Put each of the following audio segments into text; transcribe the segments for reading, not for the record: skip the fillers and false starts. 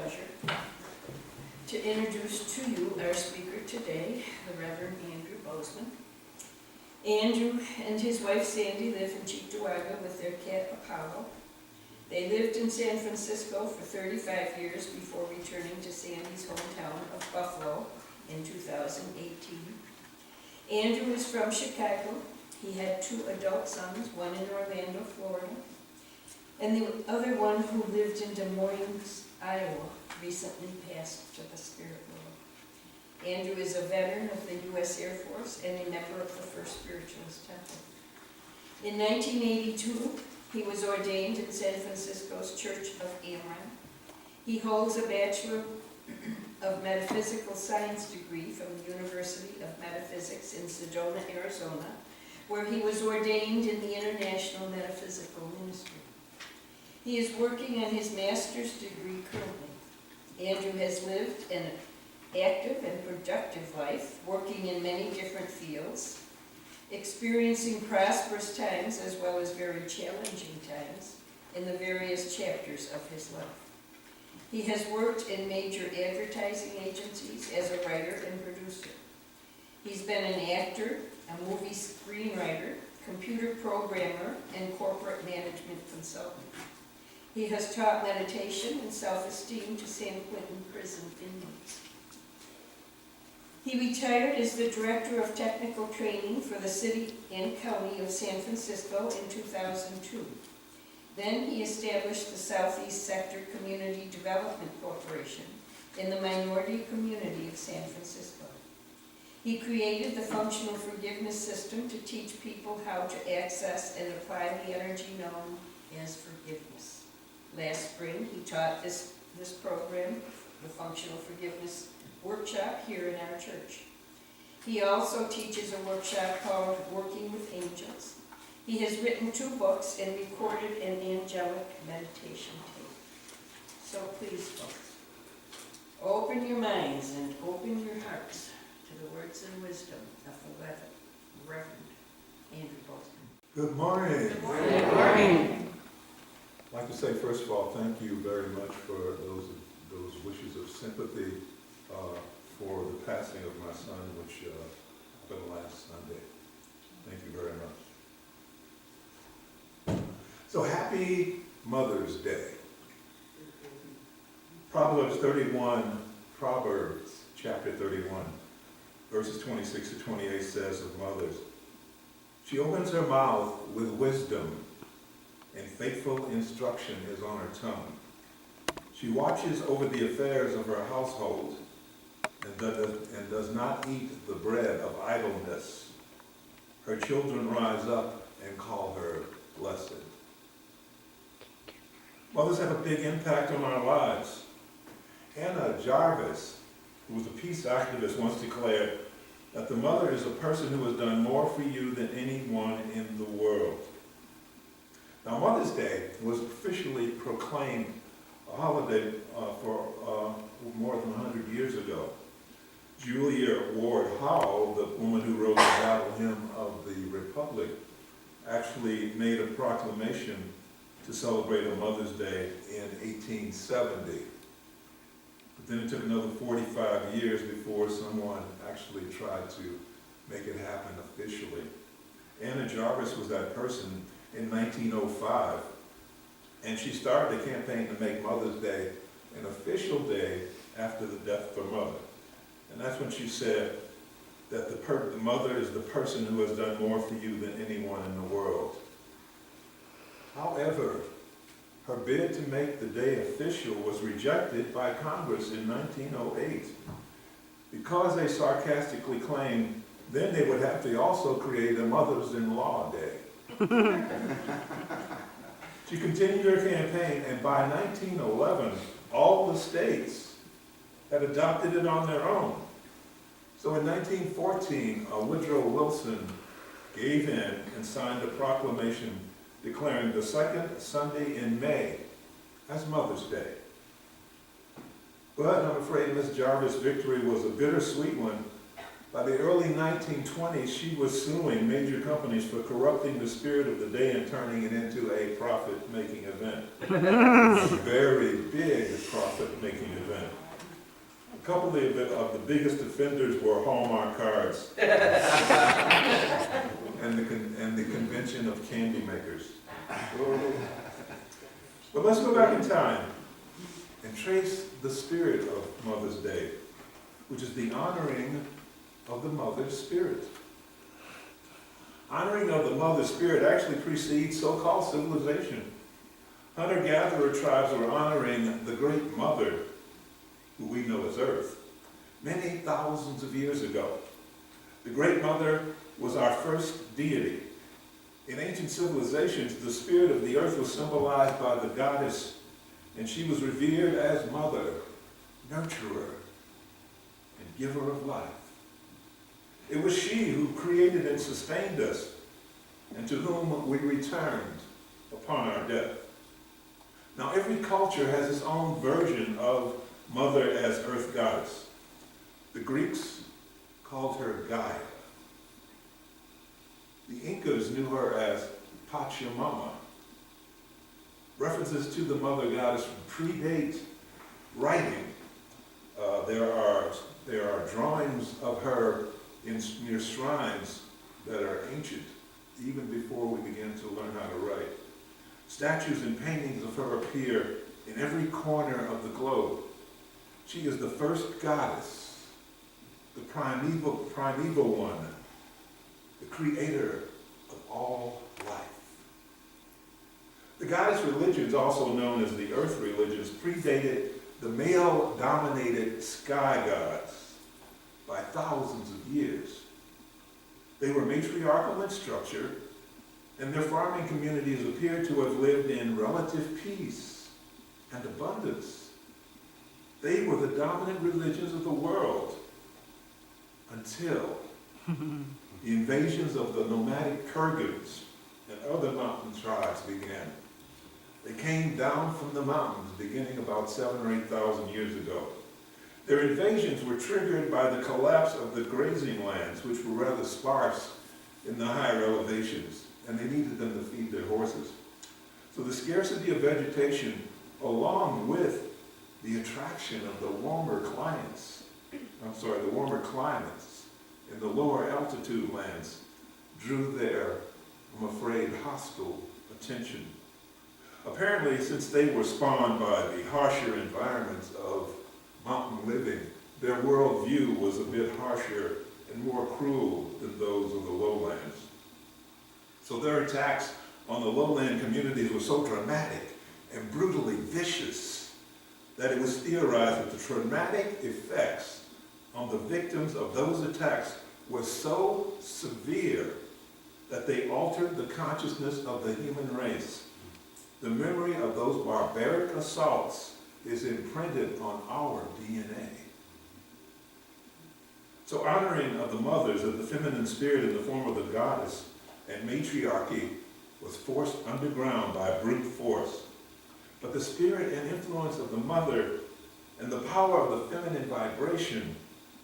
pleasure to introduce to you our speaker today, the Reverend Andrew Bozeman. Andrew and his wife Sandy live in Cheektowaga with their cat Apollo. They lived in San Francisco for 35 years before returning to Sandy's hometown of Buffalo in 2018. Andrew is from Chicago. He had 2 adult sons, one in Orlando, Florida, and the other one who lived in Des Moines, Iowa, recently passed to the spirit world. Andrew is a veteran of the U.S. Air Force and a member of the First Spiritualist Temple. In 1982, he was ordained in San Francisco's Church of Amram. He holds a Bachelor of Metaphysical Science degree from the University of Metaphysics in Sedona, Arizona, where he was ordained in the International Metaphysical Ministry. He is working on his master's degree currently. Andrew has lived an active and productive life, working in many different fields, experiencing prosperous times as well as very challenging times in the various chapters of his life. He has worked in major advertising agencies as a writer and producer. He's been an actor, a movie screenwriter, computer programmer, and corporate management consultant. He has taught meditation and self-esteem to San Quentin prison inmates. He retired as the Director of Technical Training for the City and County of San Francisco in 2002. Then he established the Southeast Sector Community Development Corporation in the minority community of San Francisco. He created the functional forgiveness system to teach people how to access and apply the energy known as forgiveness. Last spring, he taught this program, the functional forgiveness workshop, here in our church. He also teaches a workshop called Working with Angels. He has written 2 books and recorded an angelic meditation tape. So please, folks, open your minds and open your hearts to the words and wisdom of the Reverend Andrew Bozeman. Good morning. Good morning. Good morning. I'd like to say, first of all, thank you very much for those wishes of sympathy for the passing of my son, which happened last Sunday. Thank you very much. So happy Mother's Day. Proverbs chapter 31, verses 26 to 28 says of mothers, "She opens her mouth with wisdom, and faithful instruction is on her tongue. She watches over the affairs of her household and does not eat the bread of idleness. Her children rise up and call her blessed." Mothers have a big impact on our lives. Hannah Jarvis, who was a peace activist, once declared that the mother is a person who has done more for you than anyone in the world. Now, Mother's Day was officially proclaimed a holiday for more than 100 years ago. Julia Ward Howe, the woman who wrote the Battle Hymn of the Republic, actually made a proclamation to celebrate a Mother's Day in 1870. But then it took another 45 years before someone actually tried to make it happen officially. Anna Jarvis was that person in 1905, and she started a campaign to make Mother's Day an official day after the death of her mother. And that's when she said that the mother is the person who has done more for you than anyone in the world. However, her bid to make the day official was rejected by Congress in 1908 because they sarcastically claimed then they would have to also create a Mothers-in-Law Day. She continued her campaign, and by 1911, all the states had adopted it on their own. So in 1914, Woodrow Wilson gave in and signed a proclamation declaring the second Sunday in May as Mother's Day. But I'm afraid Miss Jarvis' victory was a bittersweet one. By the early 1920s, she was suing major companies for corrupting the spirit of the day and turning it into a profit-making event. A very big profit-making event. A couple of the biggest offenders were Hallmark cards and the convention of candy makers. But let's go back in time and trace the spirit of Mother's Day, which is the honoring of the mother's spirit. Honoring of the mother's spirit actually precedes so-called civilization. Hunter-gatherer tribes were honoring the great mother, who we know as Earth, many thousands of years ago. The great mother was our first deity. In ancient civilizations, the spirit of the earth was symbolized by the goddess, and she was revered as mother, nurturer, and giver of life. It was she who created and sustained us, and to whom we returned upon our death. Now, every culture has its own version of Mother as Earth Goddess. The Greeks called her Gaia. The Incas knew her as Pachamama. References to the Mother Goddess predate writing. There are drawings of her near shrines that are ancient, even before we began to learn how to write. Statues and paintings of her appear in every corner of the globe. She is the first goddess, the primeval one, the creator of all life. The goddess religions, also known as the earth religions, predated the male-dominated sky gods by thousands of years. They were matriarchal in structure, and their farming communities appear to have lived in relative peace and abundance. They were the dominant religions of the world until the invasions of the nomadic Kurgans and other mountain tribes began. They came down from the mountains beginning about 7,000 or 8,000 years ago. Their invasions were triggered by the collapse of the grazing lands, which were rather sparse in the higher elevations, and they needed them to feed their horses. So the scarcity of vegetation, along with the attraction of the warmer climates in the lower altitude lands, drew their, I'm afraid, hostile attention. Apparently, since they were spawned by the harsher environments of mountain living, their worldview was a bit harsher and more cruel than those of the lowlands. So their attacks on the lowland communities were so dramatic and brutally vicious that it was theorized that the traumatic effects on the victims of those attacks were so severe that they altered the consciousness of the human race. The memory of those barbaric assaults is imprinted on our DNA. So honoring of the mothers of the feminine spirit in the form of the goddess and matriarchy was forced underground by brute force. But the spirit and influence of the mother and the power of the feminine vibration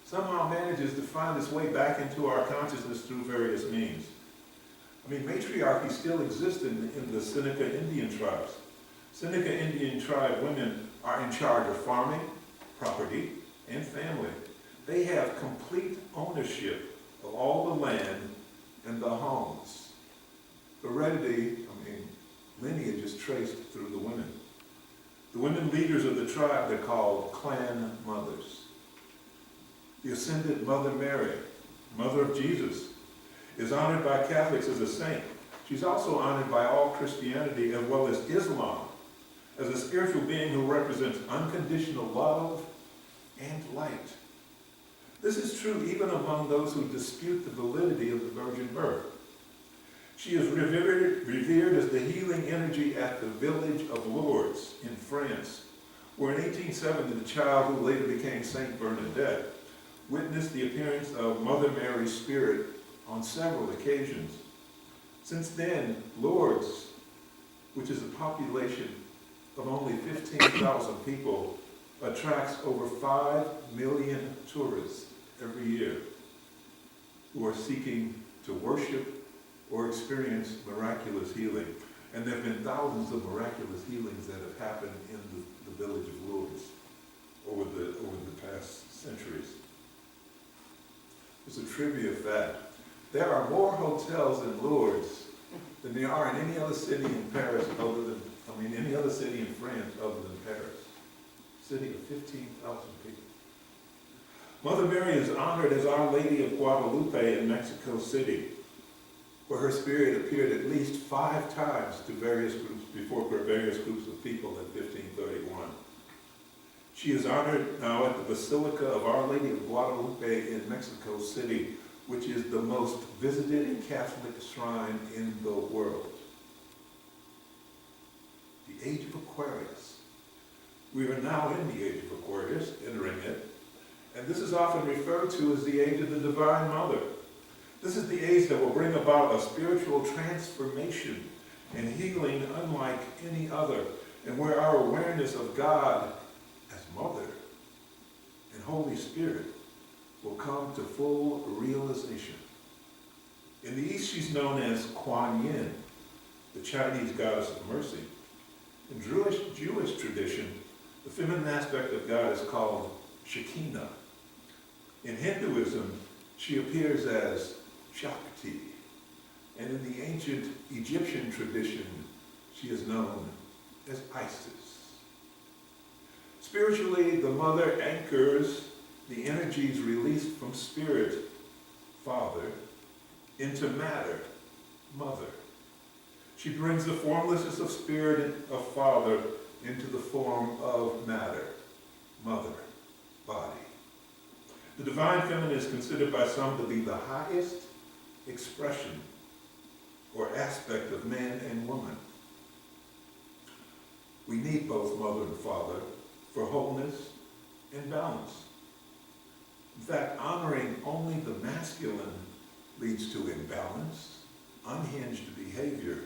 somehow manages to find its way back into our consciousness through various means. I mean, matriarchy still exists in the Seneca Indian tribes. Seneca Indian tribe women are in charge of farming, property, and family. They have complete ownership of all the land and the homes. Heredity, lineage is traced through the women. The women leaders of the tribe, they're called clan mothers. The ascended Mother Mary, mother of Jesus, is honored by Catholics as a saint. She's also honored by all Christianity as well as Islam as a spiritual being who represents unconditional love and light. This is true even among those who dispute the validity of the virgin birth. She is revered as the healing energy at the village of Lourdes in France, where in 1870 the child who later became Saint Bernadette witnessed the appearance of Mother Mary's spirit on several occasions. Since then, Lourdes, which is a population of only 15,000 people, attracts over 5 million tourists every year. who are seeking to worship or experience miraculous healing. And there have been thousands of miraculous healings that have happened in the village of Lourdes over the past centuries. It's a trivia fact. There are more hotels in Lourdes than there are in any other city in Paris any other city in France other than Paris. City of 15,000 people. Mother Mary is honored as Our Lady of Guadalupe in Mexico City, where her spirit appeared at least 5 times to various groups of people in 1531. She is honored now at the Basilica of Our Lady of Guadalupe in Mexico City, which is the most visited Catholic shrine in the world. The Age of Aquarius. We are now in the Age of Aquarius, entering it, and this is often referred to as the Age of the Divine Mother. This is the age that will bring about a spiritual transformation and healing unlike any other, and where our awareness of God as Mother and Holy Spirit will come to full realization. In the East, she's known as Kuan Yin, the Chinese goddess of mercy. In Jewish tradition, the feminine aspect of God is called Shekinah. In Hinduism, she appears as Shakti. And in the ancient Egyptian tradition, she is known as Isis. Spiritually, the mother anchors the energies released from spirit, Father, into matter, Mother. She brings the formlessness of spirit of Father into the form of matter, Mother, body. The divine feminine is considered by some to be the highest expression or aspect of man and woman. We need both Mother and Father for wholeness and balance. In fact, honoring only the masculine leads to imbalance, unhinged behavior,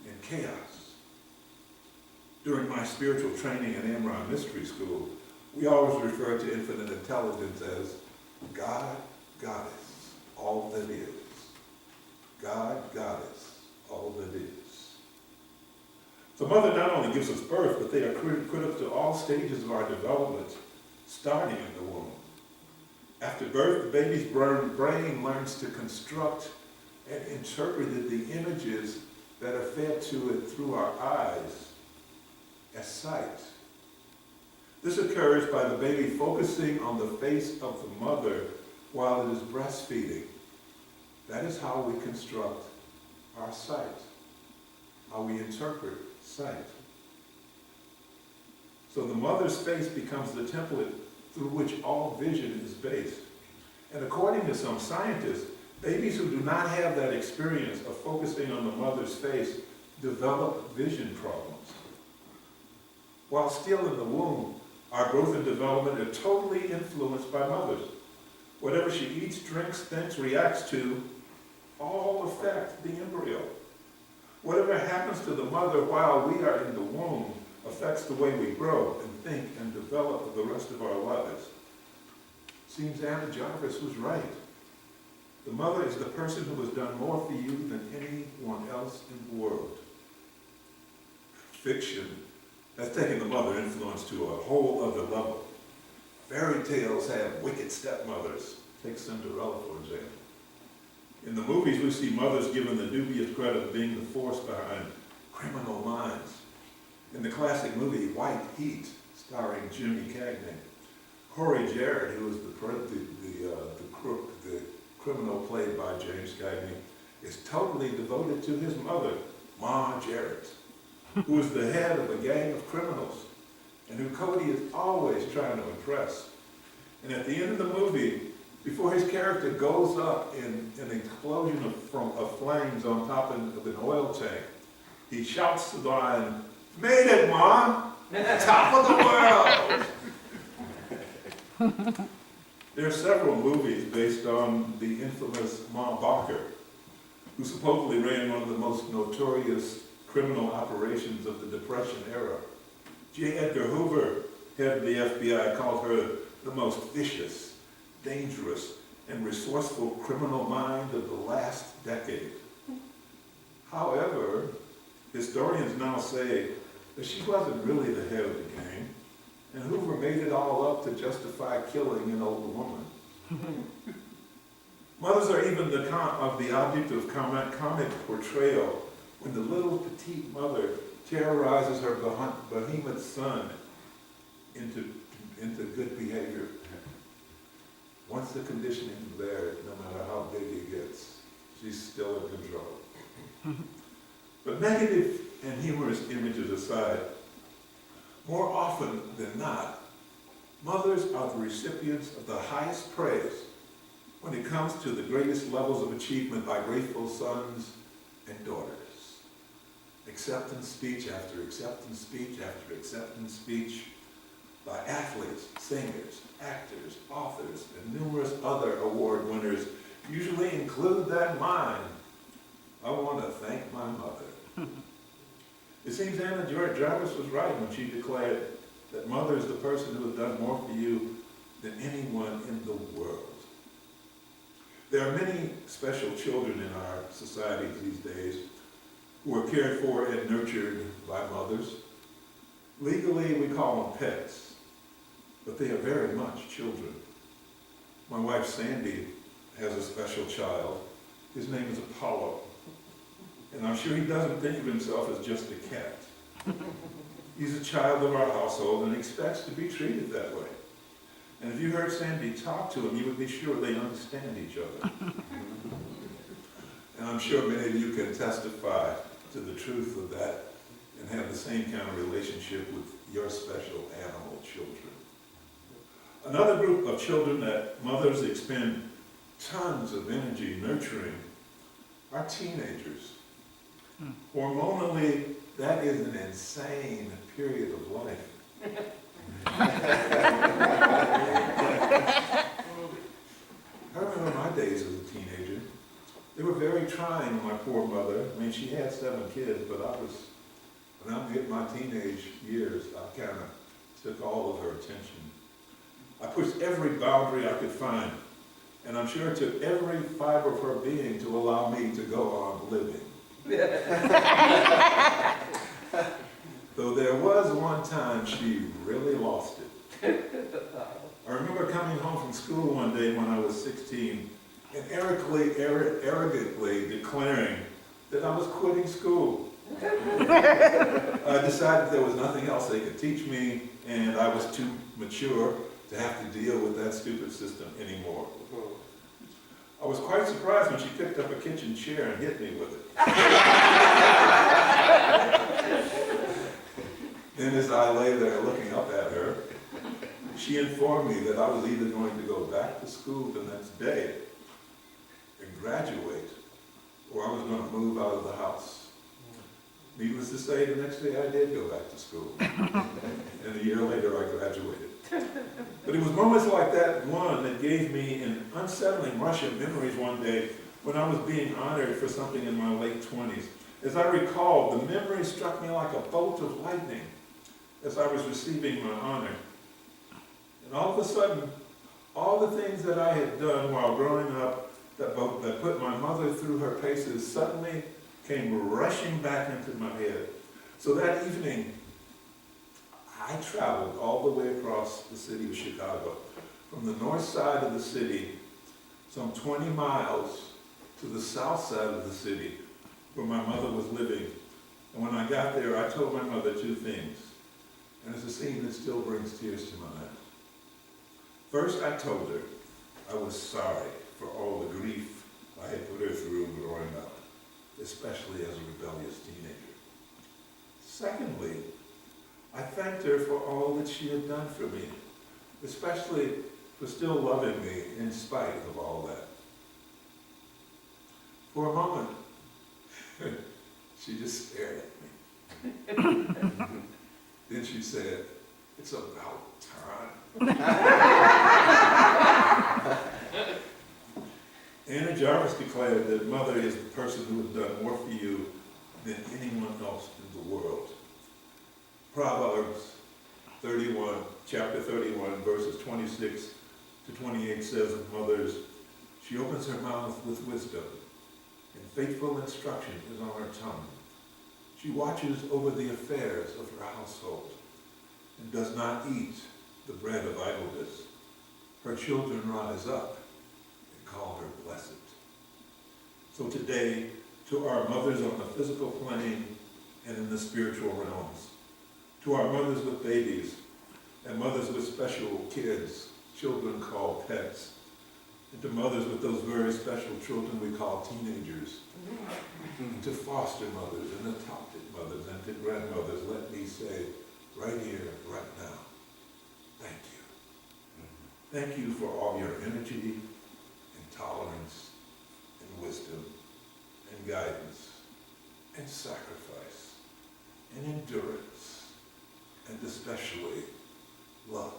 and chaos. During my spiritual training at Amron Mystery School, we always refer to infinite intelligence as God, Goddess, all that is. God, Goddess, all that is. So Mother not only gives us birth, but they are critical to all stages of our development, starting in the womb. After birth, the baby's brain learns to construct and interpret the images that are fed to it through our eyes as sight. This occurs by the baby focusing on the face of the mother while it is breastfeeding. That is how we construct our sight, how we interpret sight. So the mother's face becomes the template through which all vision is based. And according to some scientists, babies who do not have that experience of focusing on the mother's face develop vision problems. While still in the womb, our growth and development are totally influenced by mothers. Whatever she eats, drinks, thinks, reacts to, all affect the embryo. Whatever happens to the mother while we are in the womb affects the way we grow and think and develop the rest of our lives. Seems Anna Jarvis was right. The mother is the person who has done more for you than anyone else in the world. Fiction has taken the mother influence to a whole other level. Fairy tales have wicked stepmothers. Take Cinderella, for example. In the movies, we see mothers given the dubious credit of being the force behind Criminal Minds. In the classic movie White Heat, starring Jimmy Cagney, Corey Jarrett, who is the criminal played by James Cagney, is totally devoted to his mother, Ma Jarrett, who is the head of a gang of criminals, and who Cody is always trying to impress. And at the end of the movie, before his character goes up in an explosion of flames on top of an oil tank, he shouts the line, "Made it, Mom! Top of the world!" There are several movies based on the infamous Ma Barker, who supposedly ran one of the most notorious criminal operations of the Depression era. J. Edgar Hoover, head of the FBI, called her the most vicious, dangerous, and resourceful criminal mind of the last decade. However, historians now say that she wasn't really the head of the gang, and Hoover made it all up to justify killing an older woman. Mothers are even the object of comic portrayal when the little petite mother terrorizes her behemoth son into good behavior. Once the conditioning is there, no matter how big he gets, she's still in control. But negative and humorous images aside, more often than not, mothers are the recipients of the highest praise when it comes to the greatest levels of achievement by grateful sons and daughters. Acceptance speech after acceptance speech after acceptance speech by athletes, singers, actors, authors, and numerous other award winners usually include that line, "I want to thank my mother." It seems Anna Jarvis was right when she declared that mother is the person who has done more for you than anyone in the world. There are many special children in our society these days who are cared for and nurtured by mothers. Legally, we call them pets, but they are very much children. My wife Sandy has a special child. His name is Apollo. And I'm sure he doesn't think of himself as just a cat. He's a child of our household and expects to be treated that way. And if you heard Sandy talk to him, you would be sure they understand each other. And I'm sure many of you can testify to the truth of that and have the same kind of relationship with your special animal children. Another group of children that mothers expend tons of energy nurturing are teenagers. Hormonally, that is an insane period of life. I remember my days as a teenager. They were very trying on my poor mother. I mean, she had 7 kids, but when I hit my teenage years, I kind of took all of her attention. I pushed every boundary I could find, and I'm sure it took every fiber of her being to allow me to go on living. Though there was one time she really lost it. I remember coming home from school one day when I was 16 and arrogantly declaring that I was quitting school. I decided there was nothing else they could teach me, and I was too mature to have to deal with that stupid system anymore. I was quite surprised when she picked up a kitchen chair and hit me with it. Then as I lay there looking up at her, she informed me that I was either going to go back to school the next day and graduate, or I was going to move out of the house. Needless to say, the next day I did go back to school. And a year later I graduated. But it was moments like that one that gave me an unsettling rush of memories one day when I was being honored for something in my late 20s. As I recalled, the memory struck me like a bolt of lightning as I was receiving my honor. And all of a sudden, all the things that I had done while growing up that put my mother through her paces suddenly came rushing back into my head. So that evening, I traveled all the way across the city of Chicago, from the north side of the city, some 20 miles to the south side of the city, where my mother was living. And when I got there, I told my mother 2 things. And it's a scene that still brings tears to my eyes. First, I told her I was sorry for all the grief I had put her through growing up, especially as a rebellious teenager. Secondly, I thanked her for all that she had done for me, especially for still loving me in spite of all that. For a moment, she just stared at me. Then she said, "It's about time." Anna Jarvis declared that mother is the person who has done more for you than anyone else in the world. Proverbs 31, chapter 31, verses 26 to 28 says of mothers, She opens her mouth with wisdom, and faithful instruction is on her tongue. She watches over the affairs of her household, and does not eat the bread of idleness. Her children rise up and call her blessed. So today, to our mothers on the physical plane and in the spiritual realms, to our mothers with babies and mothers with special kids, children called pets, and to mothers with those very special children we call teenagers, and to foster mothers and adopted mothers and to grandmothers, let me say right here, right now, thank you. Thank you for all your energy and tolerance and wisdom and guidance and sacrifice and endurance and especially love.